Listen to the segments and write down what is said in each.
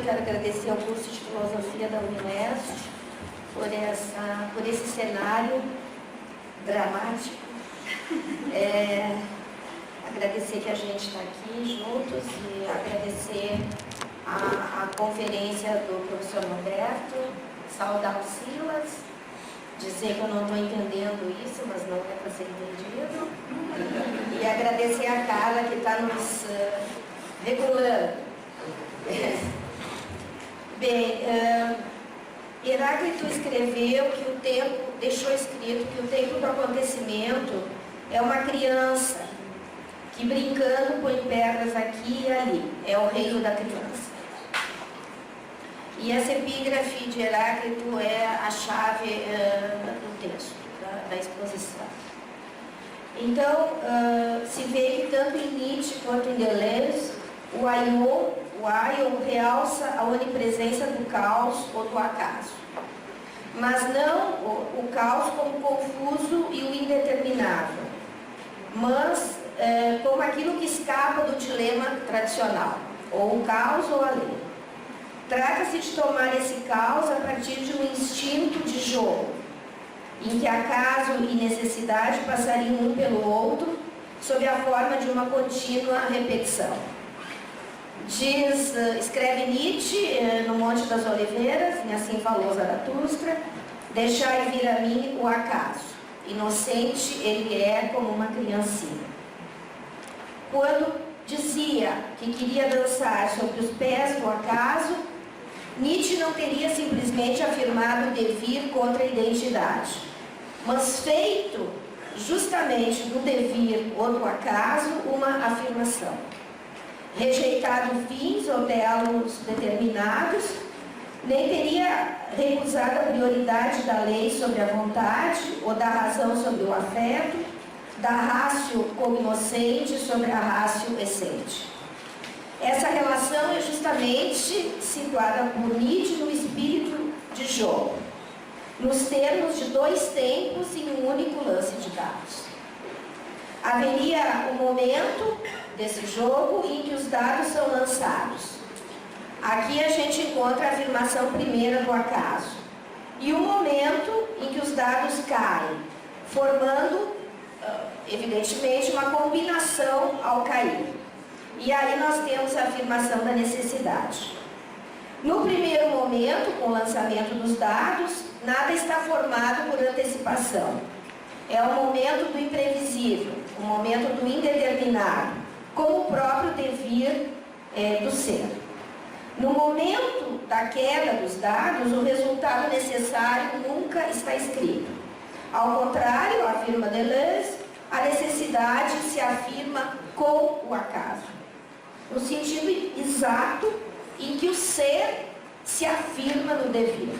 quero agradecer ao curso de Filosofia da Unileste por esse cenário dramático. Agradecer que a gente está aqui juntos e agradecer a conferência do professor Roberto, saudar o Silas, dizer que eu não estou entendendo isso, mas não é para ser entendido, e agradecer a Carla que está nos regulando. Bem, Heráclito escreveu que o tempo, deixou escrito que o tempo do acontecimento é uma criança que brincando põe pedras aqui e ali, é o reino da criança. E essa epígrafe de Heráclito é a chave do texto, da exposição. Então, se vê que tanto em Nietzsche quanto em Deleuze, o Aion realça a onipresença do caos ou do acaso, mas não o caos como confuso e o indeterminável, mas como aquilo que escapa do dilema tradicional, ou o caos ou a lei. Trata-se de tomar esse caos a partir de um instinto de jogo, em que acaso e necessidade passariam um pelo outro, sob a forma de uma contínua repetição. Escreve Nietzsche no Monte das Oliveiras, e assim falou Zaratustra: deixai vir a mim o acaso, inocente ele é como uma criancinha. Quando dizia que queria dançar sobre os pés do acaso, Nietzsche não teria simplesmente afirmado o devir contra a identidade, mas feito justamente do devir ou do acaso uma afirmação. Rejeitado fins ou telos determinados, nem teria recusado a prioridade da lei sobre a vontade ou da razão sobre o afeto, da ratio como inocente sobre a ratio essente. Essa relação é justamente situada por Nietzsche no espírito de jogo, nos termos de dois tempos em um único lance de dados. Haveria um momento desse jogo em que os dados são lançados. Aqui a gente encontra a afirmação primeira do acaso. E um momento em que os dados caem, formando, evidentemente, uma combinação ao cair. E aí nós temos a afirmação da necessidade. No primeiro momento, com o lançamento dos dados, nada está formado por antecipação. É o momento do imprevisível, o momento do indeterminado, como o próprio devir do ser. No momento da queda dos dados, o resultado necessário nunca está escrito. Ao contrário, afirma Deleuze, a necessidade se afirma com o acaso, no sentido exato em que o ser se afirma no devir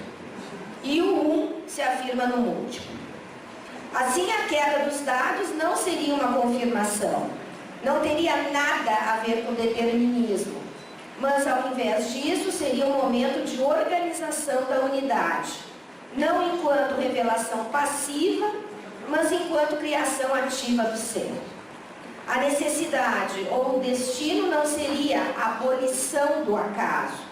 e o se afirma no múltiplo. Assim, a queda dos dados não seria uma confirmação, não teria nada a ver com determinismo, mas ao invés disso seria um momento de organização da unidade, não enquanto revelação passiva, mas enquanto criação ativa do ser. A necessidade ou o destino não seria a abolição do acaso,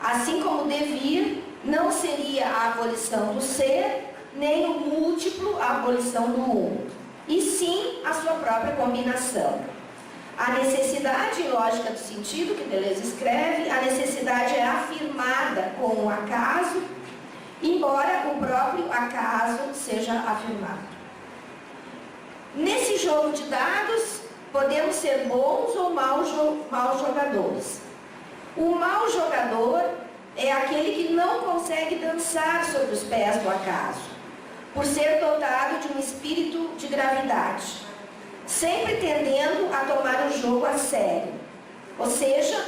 assim como o devir não seria a abolição do ser, nem o múltiplo a abolição do um, e sim a sua própria combinação. A necessidade, em lógica do sentido, que Deleuze escreve, a necessidade é afirmada com o acaso, embora o próprio acaso seja afirmado. Nesse jogo de dados, podemos ser bons ou maus jogadores. O mau jogador é aquele que não consegue dançar sobre os pés do acaso, por ser dotado de um espírito de gravidade, sempre tendendo a tomar o jogo a sério, ou seja,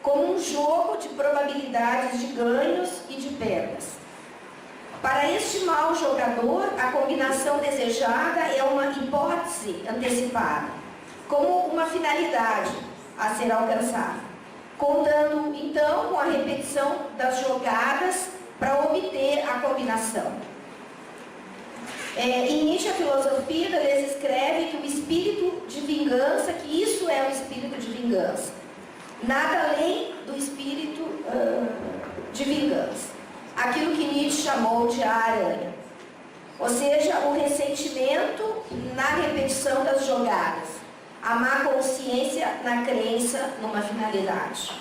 como um jogo de probabilidades de ganhos e de perdas. Para este mau jogador, a combinação desejada é uma hipótese antecipada, como uma finalidade a ser alcançada, contando então com a repetição das jogadas para obter a combinação. Em Nietzsche, a filosofia, Deleuze escreve que o espírito de vingança, que isso é o espírito de vingança, nada além do espírito aquilo que Nietzsche chamou de a aranha. Ou seja, o ressentimento na repetição das jogadas, a má consciência na crença numa finalidade.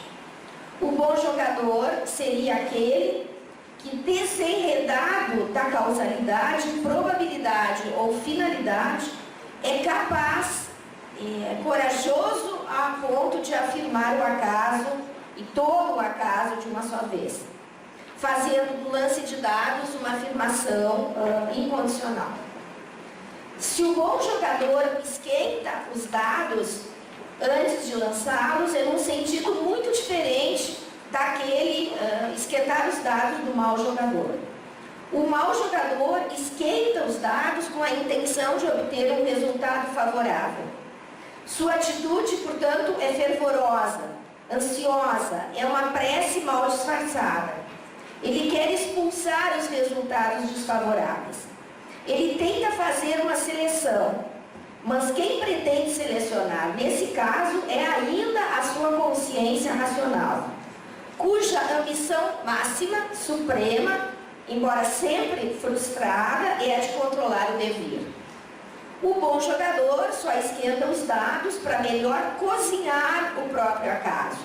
O bom jogador seria aquele que, desenredado da causalidade, probabilidade ou finalidade, é capaz, corajoso a ponto de afirmar o acaso e todo o acaso de uma só vez, fazendo do lance de dados uma afirmação incondicional. Se o bom jogador esquenta os dados antes de lançá-los, é num sentido muito diferente daquele esquentar os dados do mau jogador. O mau jogador esquenta os dados com a intenção de obter um resultado favorável. Sua atitude, portanto, é fervorosa, ansiosa, é uma prece mal disfarçada. Ele quer expulsar os resultados desfavoráveis. Ele tenta fazer uma seleção, mas quem pretende selecionar, nesse caso, é ainda a sua consciência racional, cuja ambição máxima, suprema, embora sempre frustrada, é a de controlar o devir. O bom jogador só esquenta os dados para melhor cozinhar o próprio acaso,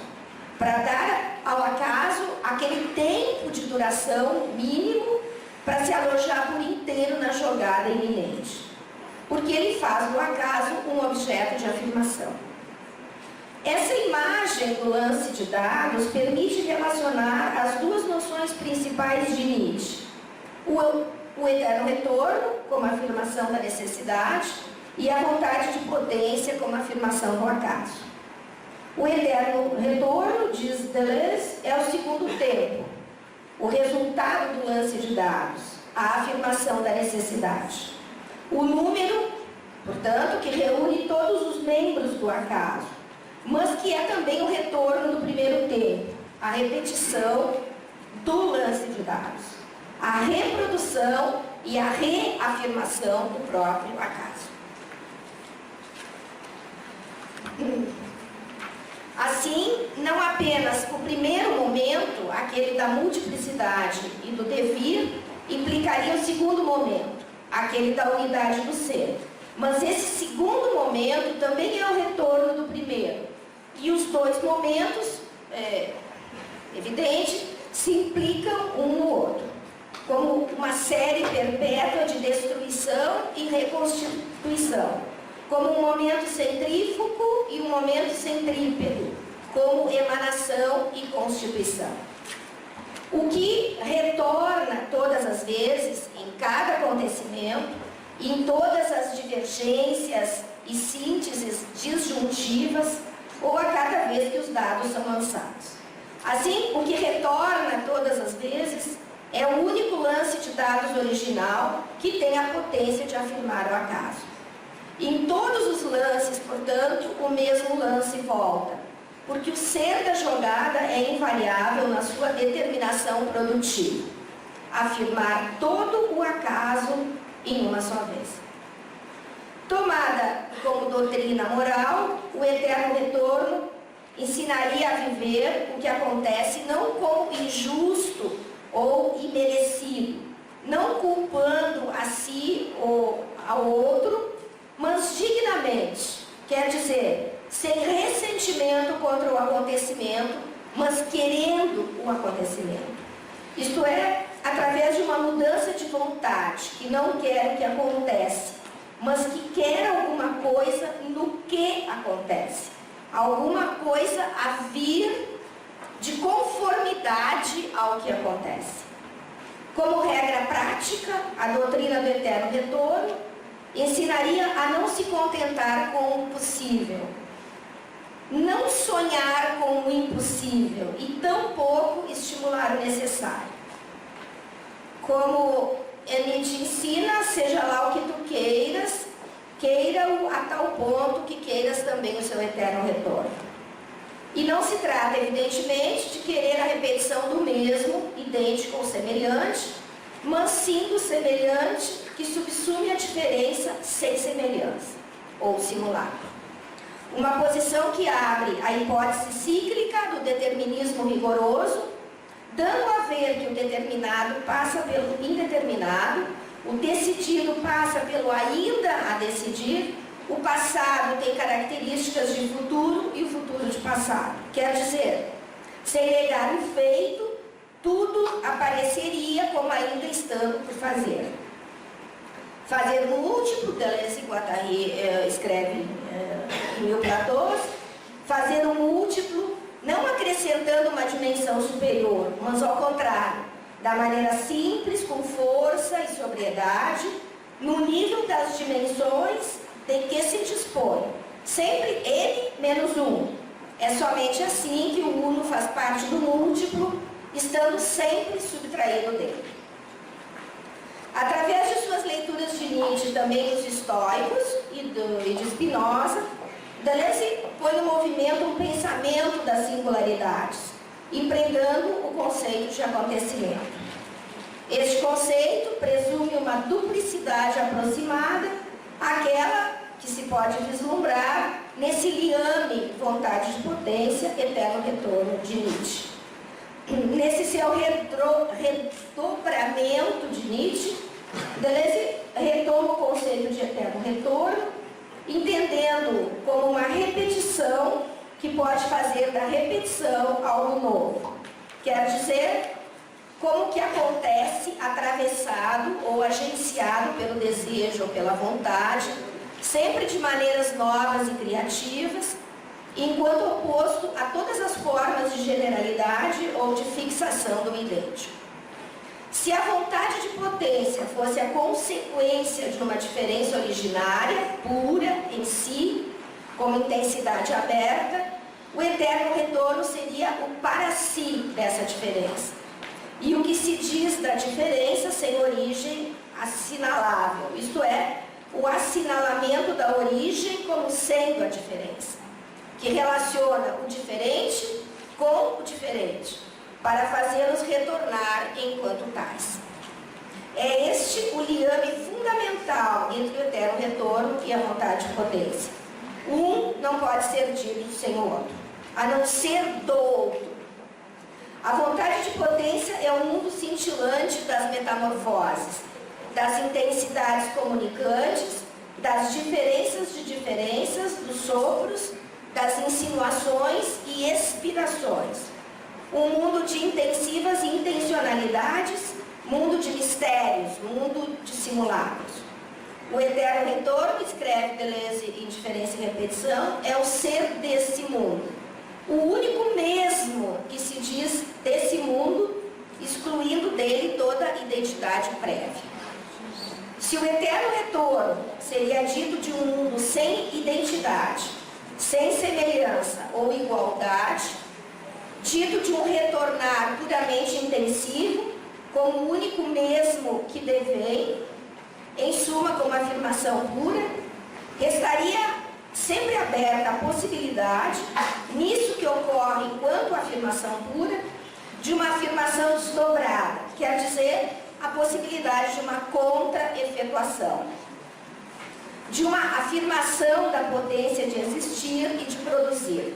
para dar ao acaso aquele tempo de duração mínimo para se alojar por inteiro na jogada iminente, porque ele faz do acaso um objeto de afirmação. Essa imagem do lance de dados permite relacionar as duas noções principais de Nietzsche: o eterno retorno, como afirmação da necessidade, e a vontade de potência, como afirmação do acaso. O eterno retorno, diz Deleuze, é o segundo tempo, o resultado do lance de dados, a afirmação da necessidade. O número, portanto, que reúne todos os membros do acaso, mas que é também o retorno do primeiro tempo, a repetição do lance de dados, a reprodução e a reafirmação do próprio acaso. Assim, não apenas o primeiro momento, aquele da multiplicidade e do devir, implicaria o segundo momento, aquele da unidade do ser. Mas esse segundo momento também é o retorno do primeiro. E os dois momentos, evidente, se implicam um no outro, como uma série perpétua de destruição e reconstituição, como um momento centrífugo e um momento centrípedo, como emanação e constituição. O que retorna todas as vezes, em cada acontecimento, em todas as divergências e sínteses disjuntivas, ou a cada vez que os dados são lançados. Assim, o que retorna todas as vezes é o único lance de dados original que tem a potência de afirmar o acaso. Em todos os lances, portanto, o mesmo lance volta, porque o ser da jogada é invariável na sua determinação produtiva, afirmar todo o acaso em uma só vez. Tomada como doutrina moral, o eterno retorno ensinaria a viver o que acontece não como injusto ou imerecido, não culpando a si ou ao outro, mas dignamente, quer dizer, sem ressentimento contra o acontecimento, mas querendo o acontecimento. Isto é, através de uma mudança de vontade, que não quer o que acontece, mas que quer alguma coisa no que acontece, alguma coisa a vir de conformidade ao que acontece. Como regra prática, a doutrina do eterno retorno ensinaria a não se contentar com o possível, não sonhar com o impossível e tampouco estimular o necessário. Como Nietzsche ensina, seja lá o que tu queiras, queira-o a tal ponto que queiras também o seu eterno retorno. E não se trata, evidentemente, de querer a repetição do mesmo, idêntico ou semelhante, mas sim do semelhante que subsume a diferença sem semelhança, ou simulacro. Uma posição que abre a hipótese cíclica do determinismo rigoroso, dando a ver que o determinado passa pelo indeterminado, o decidido passa pelo ainda a decidir, o passado tem características de futuro e o futuro de passado. Quer dizer, sem negar o feito, tudo apareceria como ainda estando por fazer. Fazer múltiplo, Deleuze e Guattari escreve em 1014, fazer um múltiplo, não acrescentando uma dimensão superior, mas ao contrário, da maneira simples, com força e sobriedade, no nível das dimensões de que se dispõe. Sempre N menos 1. É somente assim que o uno faz parte do múltiplo, estando sempre subtraído dele. Através de suas leituras de Nietzsche, também dos estoicos e de Spinoza, Deleuze põe em movimento um pensamento das singularidades, empregando o conceito de acontecimento. Este conceito presume uma duplicidade aproximada àquela que se pode vislumbrar nesse liame vontade de potência, eterno retorno de Nietzsche. Nesse seu redobramento de Nietzsche, Deleuze retoma o conceito de eterno retorno, entendendo como uma repetição que pode fazer da repetição algo novo. Quer dizer, como que acontece atravessado ou agenciado pelo desejo ou pela vontade, sempre de maneiras novas e criativas, enquanto oposto a todas as formas de generalidade ou de fixação do idêntico. Se a vontade de potência fosse a consequência de uma diferença originária, pura em si, como intensidade aberta, o eterno retorno seria o para si dessa diferença. E o que se diz da diferença sem origem assinalável, isto é, o assinalamento da origem como sendo a diferença, que relaciona o diferente com o diferente, para fazê-los retornar enquanto tais. É este o liame fundamental entre o eterno retorno e a vontade de potência. Um não pode ser dito sem o outro, a não ser do outro. A vontade de potência é o mundo cintilante das metamorfoses, das intensidades comunicantes, das diferenças de diferenças, dos sopros, das insinuações e expirações. Um mundo de intensivas intencionalidades, mundo de mistérios, mundo de simulacros. O eterno retorno, escreve Deleuze em Diferença e Repetição, é o ser desse mundo. O único mesmo que se diz desse mundo, excluindo dele toda identidade prévia. Se o eterno retorno seria dito de um mundo sem identidade, sem semelhança ou igualdade, dito de um retornar puramente intensivo, como o único mesmo que devém, em suma, como afirmação pura, restaria sempre aberta a possibilidade, nisso que ocorre enquanto afirmação pura, de uma afirmação desdobrada, quer dizer, a possibilidade de uma contra-efetuação, de uma afirmação da potência de existir e de produzir,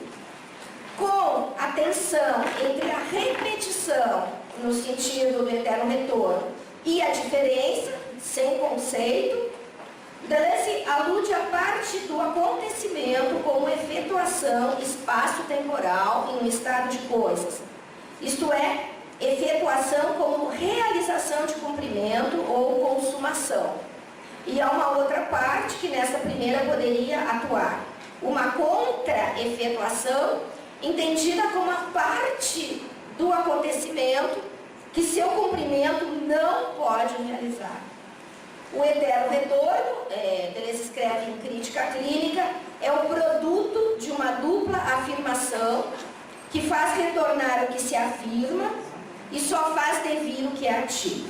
com a tensão entre a repetição, no sentido do eterno retorno, e a diferença, sem conceito. Deleuze alude a parte do acontecimento como efetuação espaço-temporal em um estado de coisas, isto é, efetuação como realização de cumprimento ou consumação. E há uma outra parte que nessa primeira poderia atuar, uma contra-efetuação entendida como a parte do acontecimento que seu cumprimento não pode realizar. O eterno retorno, Deleuze escreve em Crítica Clínica, é o produto de uma dupla afirmação que faz retornar o que se afirma e só faz devir o que é ativo.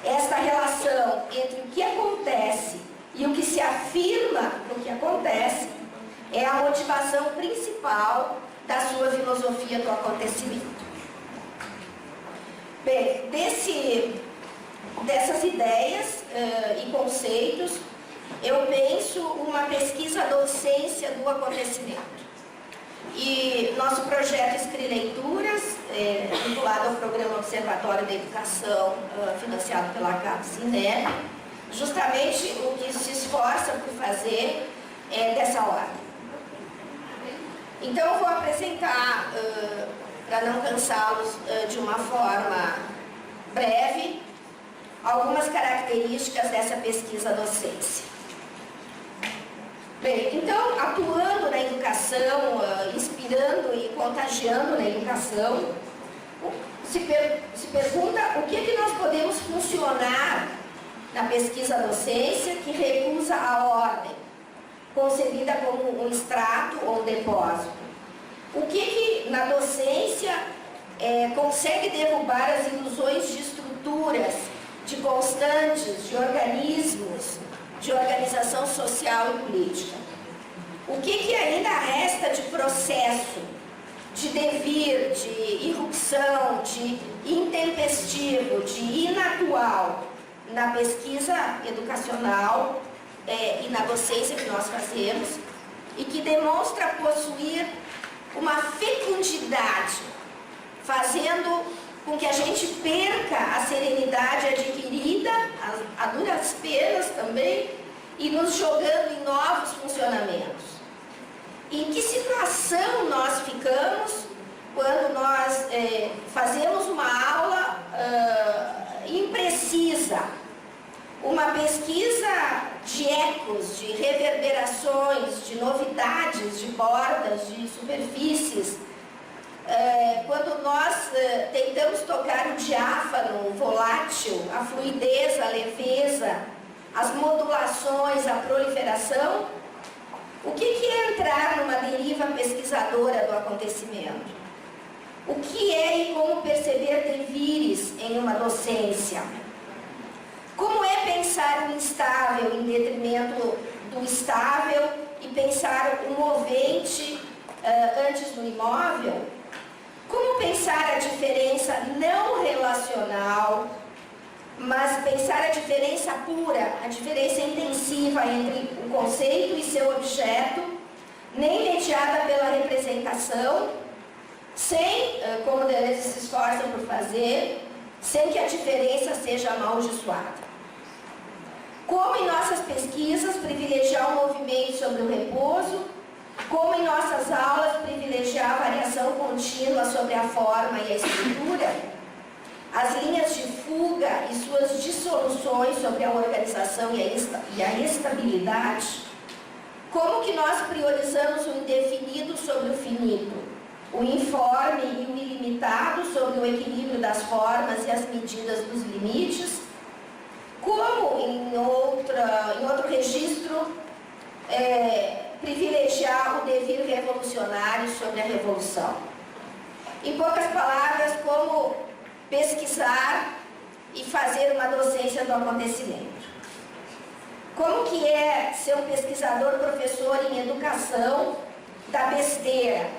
Esta relação entre o que acontece e o que se afirma no que acontece é a motivação principal da sua filosofia do acontecimento. Bem, dessas ideias e conceitos, eu penso uma pesquisa docência do acontecimento. E nosso projeto Escrileituras, vinculado ao Programa Observatório da Educação, financiado pela CAPES-INEP, justamente o que se esforça por fazer é dessa ordem. Então, eu vou apresentar, para não cansá-los, de uma forma breve, algumas características dessa pesquisa docência. Bem, então, atuando na educação, inspirando e contagiando na educação, se pergunta o que nós podemos funcionar na pesquisa docência que recusa a ordem, concebida como um extrato ou um depósito. O que na docência consegue derrubar as ilusões de estruturas, de constantes, de organismos, de organização social e política. O que ainda resta de processo, de devir, de irrupção, de intempestivo, de inatual na pesquisa educacional e na docência que nós fazemos e que demonstra possuir uma fecundidade, fazendo com que a gente perca a serenidade adquirida, a duras penas também, e nos jogando em novos funcionamentos. Em que situação nós ficamos quando nós fazemos uma aula imprecisa, uma pesquisa de ecos, de reverberações, de novidades, de bordas, de superfícies, quando nós tentamos tocar o diáfano, o volátil, a fluidez, a leveza, as modulações, a proliferação, o que é entrar numa deriva pesquisadora do acontecimento? O que é e como perceber devires em uma docência? Como é pensar o instável em detrimento do estável e pensar o movente antes do imóvel? Como pensar a diferença não relacional, mas pensar a diferença pura, a diferença intensiva entre o conceito e seu objeto, nem mediada pela representação, sem, como Deleuze se esforça por fazer, sem que a diferença seja amaldiçoada. Como em nossas pesquisas privilegiar o movimento sobre o repouso, como em nossas aulas privilegiar a variação contínua sobre a forma e a estrutura, as linhas de fuga e suas dissoluções sobre a organização e a estabilidade, como que nós priorizamos o indefinido sobre o finito, o informe e o ilimitado sobre o equilíbrio das formas e as medidas dos limites, como em outro registro, privilegiar o devir revolucionário sobre a revolução. Em poucas palavras, como pesquisar e fazer uma docência do acontecimento. Como que é ser um pesquisador professor em educação da besteira,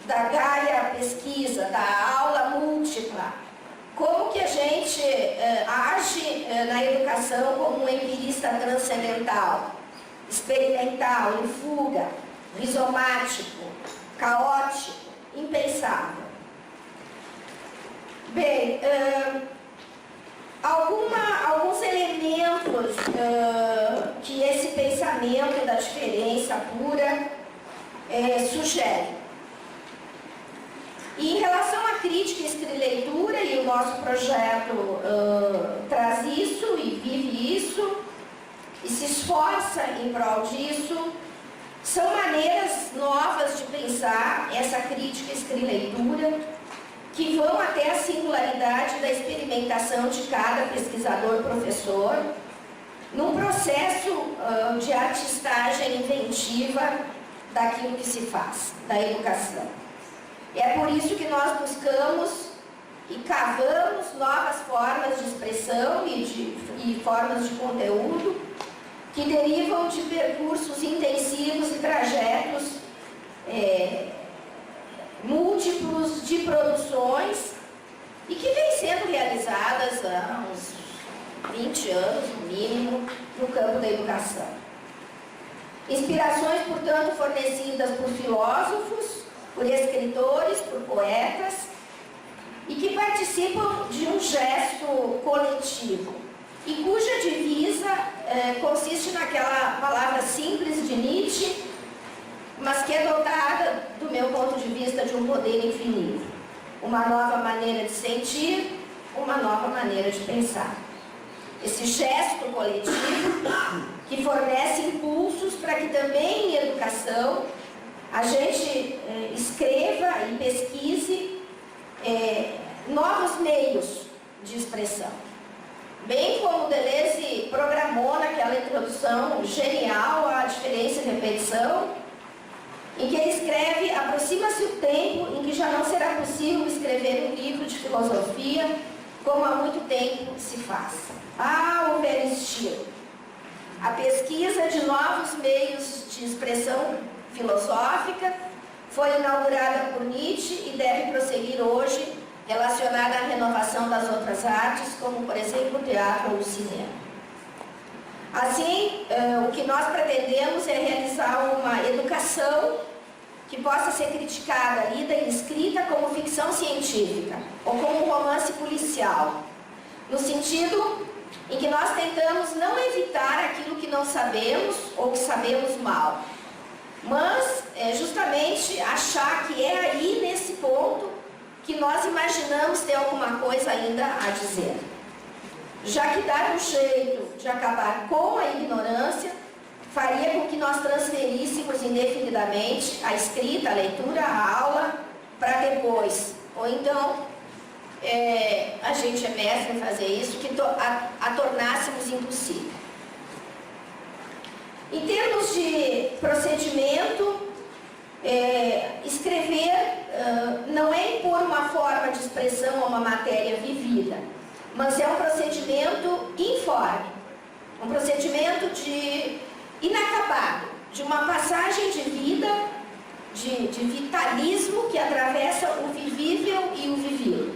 da gaia pesquisa, da aula múltipla? Como que a gente age na educação como um empirista transcendental, experimental, em fuga, rizomático, caótico, impensável? Bem, alguns elementos que esse pensamento da diferença pura sugere. E em relação à crítica e escrileitura, e o nosso projeto traz isso e vive isso, e se esforça em prol disso, são maneiras novas de pensar essa crítica e escrileitura, que vão até a singularidade da experimentação de cada pesquisador-professor, num processo de artistagem inventiva daquilo que se faz, da educação. É por isso que nós buscamos e cavamos novas formas de expressão e formas de conteúdo que derivam de percursos intensivos e trajetos múltiplos de produções e que vêm sendo realizadas há uns 20 anos, no mínimo, no campo da educação. Inspirações, portanto, fornecidas por filósofos, por escritores, por poetas, e que participam de um gesto coletivo, e cuja divisa consiste naquela palavra simples de Nietzsche, mas que é dotada, do meu ponto de vista, de um poder infinito. Uma nova maneira de sentir, uma nova maneira de pensar. Esse gesto coletivo que fornece impulsos para que também em educação a gente escreva e pesquise novos meios de expressão. Bem como Deleuze programou naquela introdução genial à diferença e repetição, em que ele escreve: aproxima-se o tempo em que já não será possível escrever um livro de filosofia como há muito tempo se faz. Ah, o velho estilo. A pesquisa de novos meios de expressão filosófica foi inaugurada por Nietzsche e deve prosseguir hoje, relacionada à renovação das outras artes, como, por exemplo, o teatro ou o cinema. Assim, o que nós pretendemos é realizar uma educação que possa ser criticada, lida e escrita como ficção científica ou como um romance policial, no sentido em que nós tentamos não evitar aquilo que não sabemos ou que sabemos mal, mas justamente achar que é aí, nesse ponto, que nós imaginamos ter alguma coisa ainda a dizer. Já que dar um jeito de acabar com a ignorância faria com que nós transferíssemos indefinidamente a escrita, a leitura, a aula para depois. Ou então, a gente é mestre em fazer isso, que a tornássemos impossível. Em termos de procedimento, escrever não é impor uma forma de expressão a uma matéria vivida, mas é um procedimento informe, um procedimento inacabado, de uma passagem de vida, de vitalismo que atravessa o vivível e o vivível.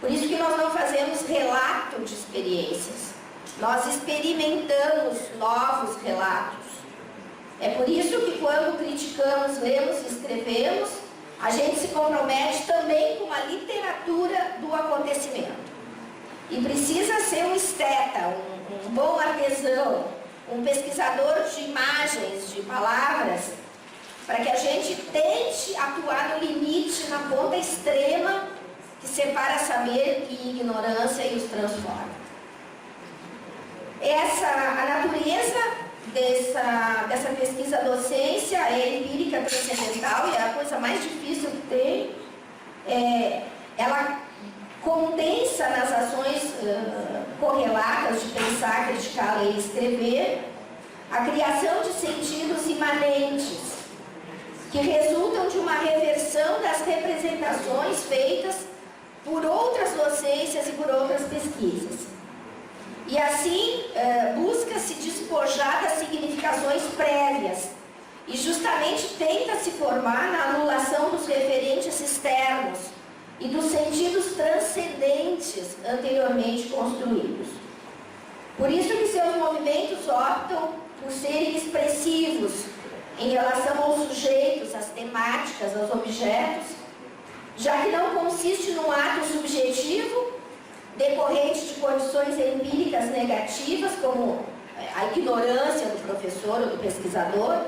Por isso que nós não fazemos relato de experiências, nós experimentamos novos relatos. É por isso que quando criticamos, lemos e escrevemos, a gente se compromete também com a literatura do acontecimento. E precisa ser um esteta, um bom artesão, um pesquisador de imagens, de palavras, para que a gente tente atuar no limite, na ponta extrema, que separa saber e ignorância e os transforma. A natureza dessa pesquisa docência é empírica transcendental e é a coisa mais difícil que tem. Ela condensa nas ações correlatas de pensar, criticar, ler e escrever a criação de sentidos imanentes que resultam de uma reversão das representações feitas por outras docências e por outras pesquisas. E assim, busca-se despojar das significações prévias e justamente tenta se formar na anulação dos referentes externos e dos sentidos transcendentes anteriormente construídos. Por isso que seus movimentos optam por serem expressivos em relação aos sujeitos, às temáticas, aos objetos, já que não consiste num ato subjetivo decorrente de condições empíricas negativas, como a ignorância do professor ou do pesquisador,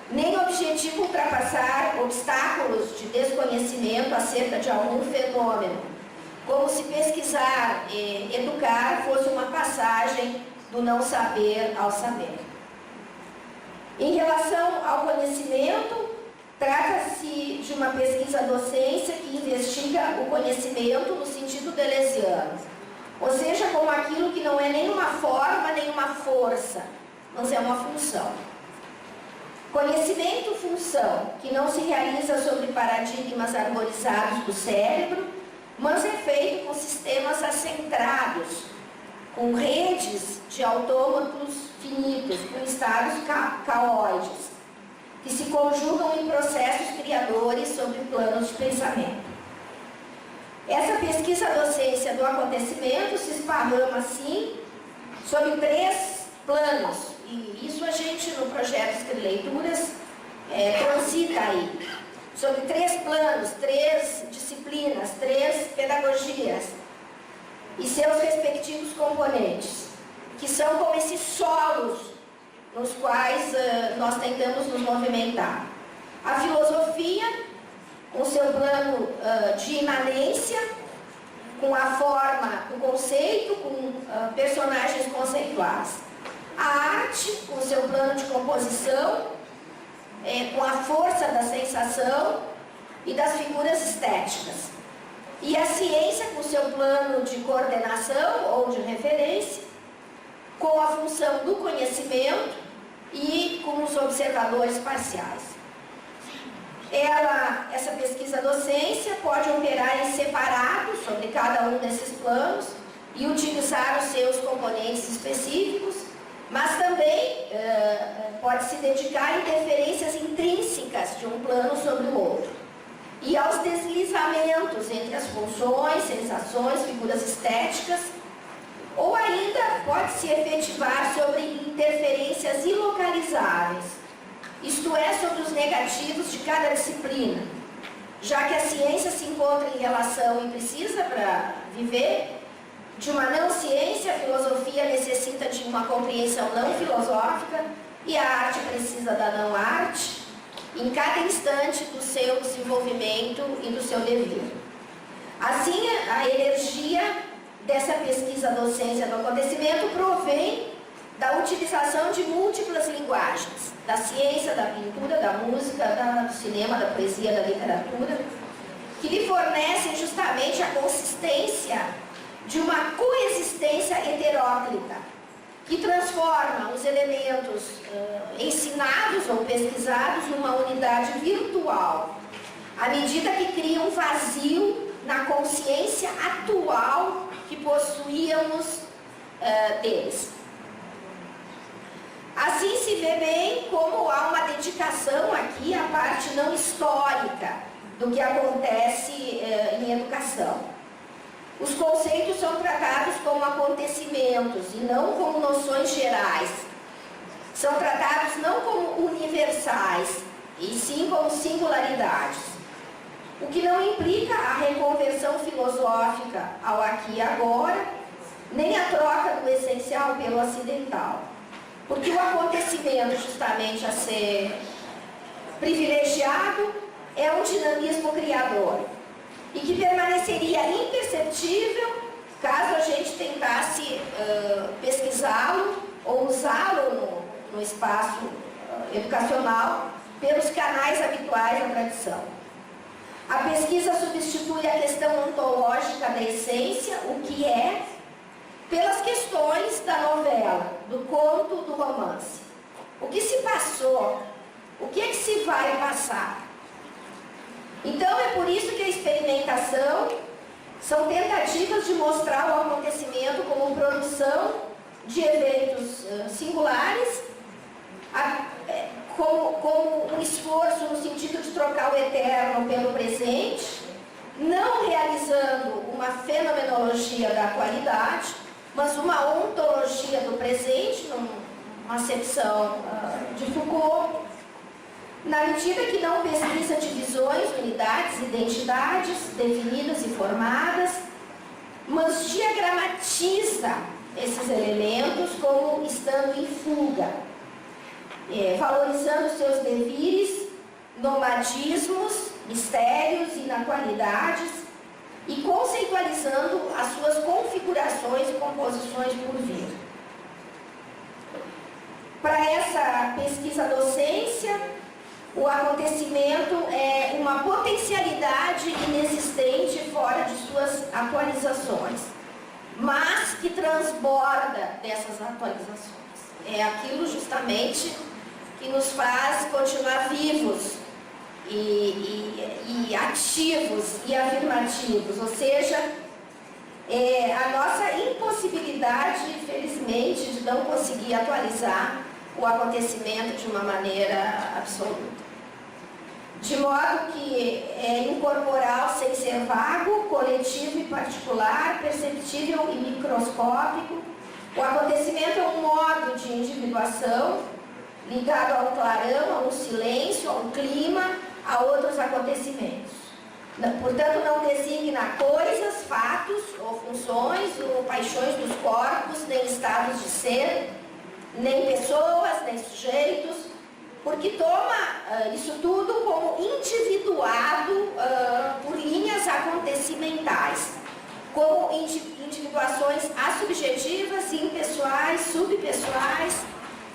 nem objetivo ultrapassar obstáculos de desconhecimento acerca de algum fenômeno, como se pesquisar e educar fosse uma passagem do não saber ao saber. Em relação ao conhecimento, trata-se de uma pesquisa docência que investiga o conhecimento no sentido deleuziano, ou seja, como aquilo que não é nem uma forma, nem uma força, mas é uma função. Conhecimento-função, que não se realiza sobre paradigmas harmonizados do cérebro, mas é feito com sistemas ascentrados, com redes de autômatos finitos, com estados caóides, que se conjugam em processos criadores sobre planos de pensamento. Essa pesquisa docência do acontecimento se esparrama, assim, sobre 3 planos, e isso a gente, no projeto Escreleituras, transita aí. sobre 3 planos, 3 disciplinas, 3 pedagogias e seus respectivos componentes, que são como esses solos nos quais nós tentamos nos movimentar. A filosofia, com seu plano de imanência, com a forma, o conceito, com personagens conceituais. A arte, com seu plano de composição, com a força da sensação e das figuras estéticas. E a ciência, com seu plano de coordenação ou de referência, com a função do conhecimento e com os observadores parciais. Essa pesquisa docência pode operar em separado sobre cada um desses planos e utilizar os seus componentes específicos, mas também pode se dedicar a interferências intrínsecas de um plano sobre o outro e aos deslizamentos entre as funções, sensações, figuras estéticas, ou ainda pode se efetivar sobre interferências ilocalizáveis, isto é, sobre os negativos de cada disciplina, já que a ciência se encontra em relação e precisa, para viver, de uma não-ciência. A filosofia necessita de uma compreensão não filosófica e a arte precisa da não-arte, em cada instante do seu desenvolvimento e do seu devir. Assim, a energia dessa pesquisa docência do acontecimento provém da utilização de múltiplas linguagens, da ciência, da pintura, da música, do cinema, da poesia, da literatura, que lhe fornecem justamente a consistência de uma coexistência heteróclita, que transforma os elementos ensinados ou pesquisados numa unidade virtual, à medida que cria um vazio na consciência atual que possuíamos deles. Assim se vê bem como há uma dedicação aqui à parte não histórica do que acontece em educação. Os conceitos são tratados como acontecimentos e não como noções gerais. São tratados não como universais, e sim como singularidades. O que não implica a reconversão filosófica ao aqui e agora, nem a troca do essencial pelo acidental. Porque o acontecimento, justamente a ser privilegiado, é um dinamismo criador e que permaneceria imperceptível caso a gente tentasse pesquisá-lo ou usá-lo no espaço educacional pelos canais habituais da tradição. A pesquisa substitui a questão ontológica da essência, o que é, pelas questões da novela, do conto, do romance. O que se passou? O que é que se vai passar? Então é por isso que a experimentação são tentativas de mostrar o acontecimento como produção de eventos singulares, como um esforço no sentido de trocar o eterno pelo presente, não realizando uma fenomenologia da atualidade, mas uma ontologia do presente, numa acepção de Foucault, na medida que não pesquisa divisões, unidades, identidades definidas e formadas, mas diagramatiza esses elementos como estando em fuga, valorizando seus devires, nomadismos, mistérios, inatualidades e conceitualizando as suas configurações e composições por vir. Para essa pesquisa docência, o acontecimento é uma potencialidade inexistente fora de suas atualizações, mas que transborda dessas atualizações. É aquilo justamente que nos faz continuar vivos e ativos e afirmativos, ou seja, a nossa impossibilidade, infelizmente, de não conseguir atualizar o acontecimento de uma maneira absoluta. De modo que é incorporal sem ser vago, coletivo e particular, perceptível e microscópico. O acontecimento é um modo de individuação ligado ao clarão, a um silêncio, a um clima, a outros acontecimentos. Portanto, não designa coisas, fatos ou funções ou paixões dos corpos, nem estados de ser, nem pessoas, nem sujeitos, porque toma isso tudo como individuado por linhas acontecimentais, como individuações assubjetivas, impessoais, subpessoais,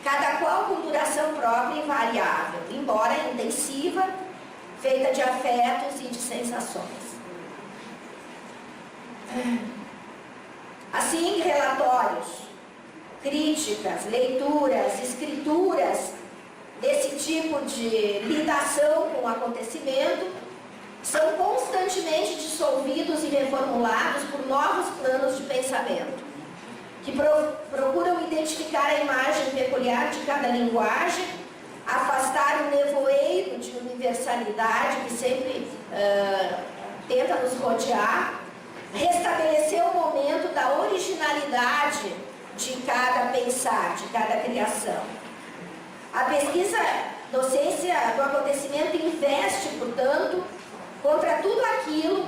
cada qual com duração própria e variável, embora intensiva, feita de afetos e de sensações. Assim, relatórios, críticas, leituras, escrituras desse tipo de lidação com o acontecimento são constantemente dissolvidos e reformulados por novos planos de pensamento, que procuram identificar a imagem peculiar de cada linguagem, afastar o nevoeiro de universalidade que sempre tenta nos rodear, restabelecer o momento da originalidade de cada pensar, de cada criação. A pesquisa docência do acontecimento investe, portanto, contra tudo aquilo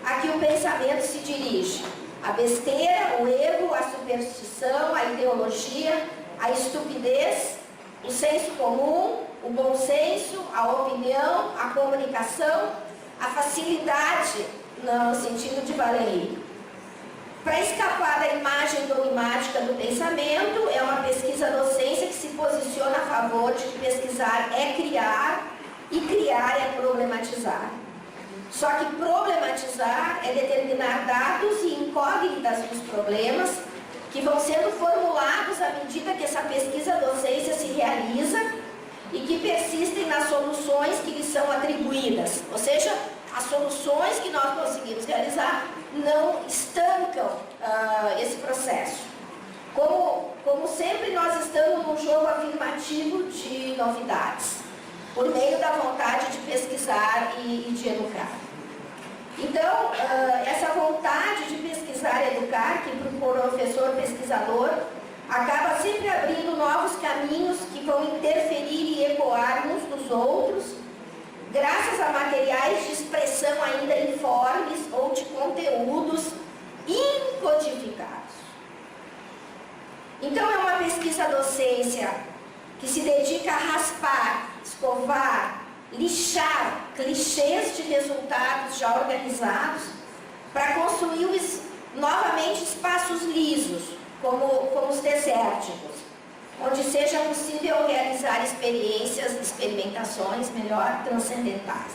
a que o pensamento se dirige. A besteira, o erro, a superstição, a ideologia, a estupidez, o senso comum, o bom senso, a opinião, a comunicação, a facilidade no sentido de Valéry. Para escapar da imagem dogmática do pensamento, é uma pesquisa docência que se posiciona a favor de que pesquisar é criar e criar é problematizar. Só que problematizar é determinar dados e incógnitas dos problemas que vão sendo formulados à medida que essa pesquisa docência se realiza e que persistem nas soluções que lhes são atribuídas. Ou seja, as soluções que nós conseguimos realizar não estancam esse processo. Como sempre, nós estamos num jogo afirmativo de novidades, por meio da vontade de pesquisar e de educar. Então, essa vontade de pesquisar e educar, que para o professor pesquisador, acaba sempre abrindo novos caminhos que vão interferir e ecoar uns dos outros, graças a materiais de expressão ainda informes ou de conteúdos incodificados. Então, é uma pesquisa docência que se dedica a raspar, escovar, lixar clichês de resultados já organizados para construir novamente espaços lisos, como os desérticos, onde seja possível realizar experimentações transcendentais.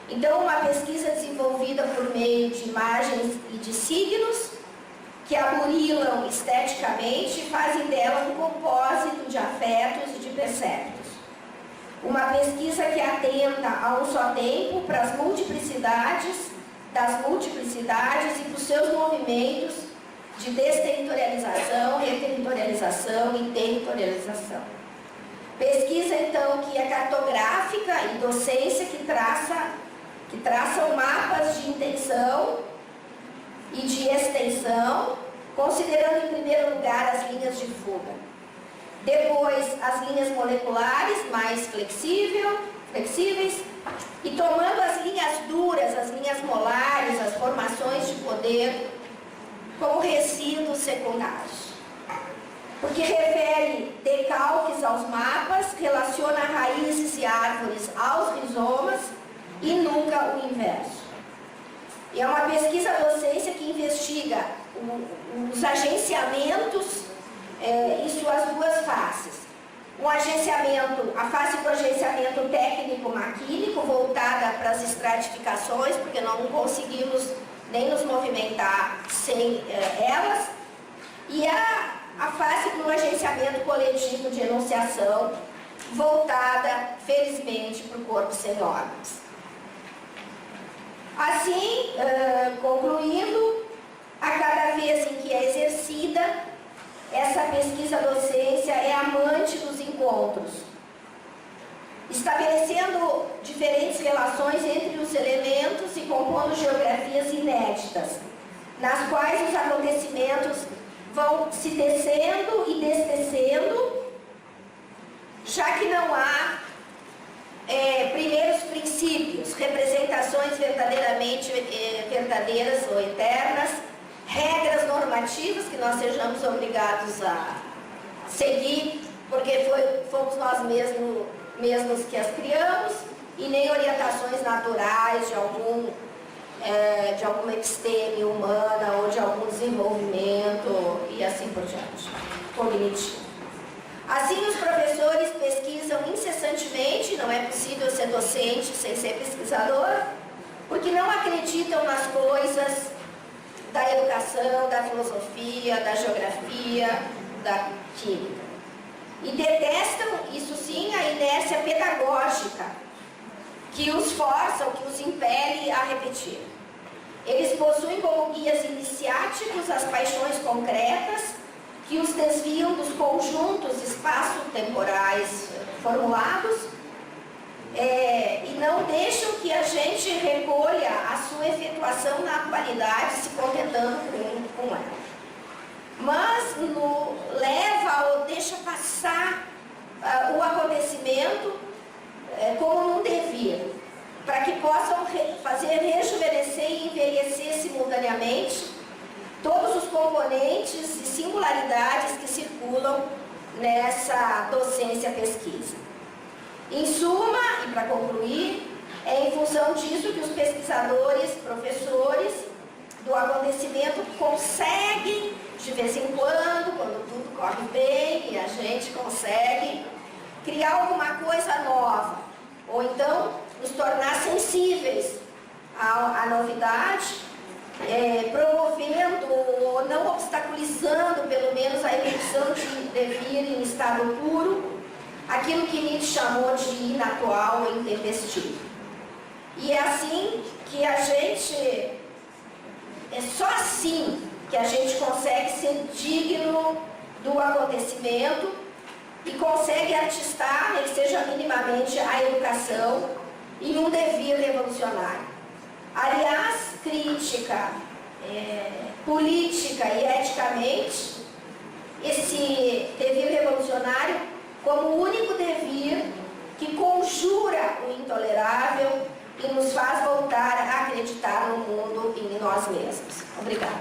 Então, uma pesquisa desenvolvida por meio de imagens e de signos que aburilam esteticamente e fazem dela um compósito de afetos e de perceptos. Uma pesquisa que atenta a um só tempo para as multiplicidades das multiplicidades e para os seus movimentos de desterritorialização, reterritorialização e territorialização. Pesquisa, então, que é cartográfica e docência que traçam mapas de intenção e de extensão, considerando em primeiro lugar as linhas de fuga. Depois, as linhas moleculares mais flexíveis, e tomando as linhas duras, as linhas molares, as formações de poder, como resíduos secundários. Porque refere decalques aos mapas, relaciona raízes e árvores aos rizomas e nunca o inverso. E é uma pesquisa docência que investiga os agenciamentos em suas duas faces. Um agenciamento, a face do agenciamento técnico-maquínico, voltada para as estratificações, porque nós não conseguimos nem nos movimentar sem elas, e a face do agenciamento coletivo de enunciação, voltada, felizmente, para o corpo sem órgãos. Assim, concluindo, a cada vez em que é exercida, essa pesquisa docência é amante dos encontros, estabelecendo diferentes relações entre os elementos e compondo geografias inéditas, nas quais os acontecimentos vão se descendo e destecendo, já que não há primeiros negativas que nós sejamos obrigados a seguir, porque fomos nós mesmos que as criamos, e nem orientações naturais de alguma episteme humana ou de algum desenvolvimento e assim por diante, cognitivo. Assim, os professores pesquisam incessantemente, não é possível ser docente sem ser pesquisador, porque não acreditam nas coisas da educação, da filosofia, da geografia, da química. E detestam, isso sim, a inércia pedagógica, que os forçam, que os impele a repetir. Eles possuem como guias iniciáticos as paixões concretas, que os desviam dos conjuntos espaço-temporais formulados, e não deixam que a gente recolha a sua efetuação na atualidade, se contentando com ela. Mas leva ou deixa passar o acontecimento como um devir, para que possam fazer rejuvenescer e envelhecer simultaneamente todos os componentes e singularidades que circulam nessa docência-pesquisa. Em suma, e para concluir, é em função disso que os pesquisadores, professores do acontecimento conseguem, de vez em quando tudo corre bem, e a gente consegue criar alguma coisa nova, ou então nos tornar sensíveis à novidade, promovendo ou não obstaculizando, pelo menos, a emissão de devir em estado puro, aquilo que Nietzsche chamou de inatual ou intempestivo. E é assim que a gente, é só assim que a gente consegue ser digno do acontecimento e consegue artistar, nem que seja minimamente, a educação em um devir revolucionário. Aliás, crítica, política e eticamente, esse devir revolucionário como o único devir que conjura o intolerável e nos faz voltar a acreditar no mundo e em nós mesmos. Obrigada.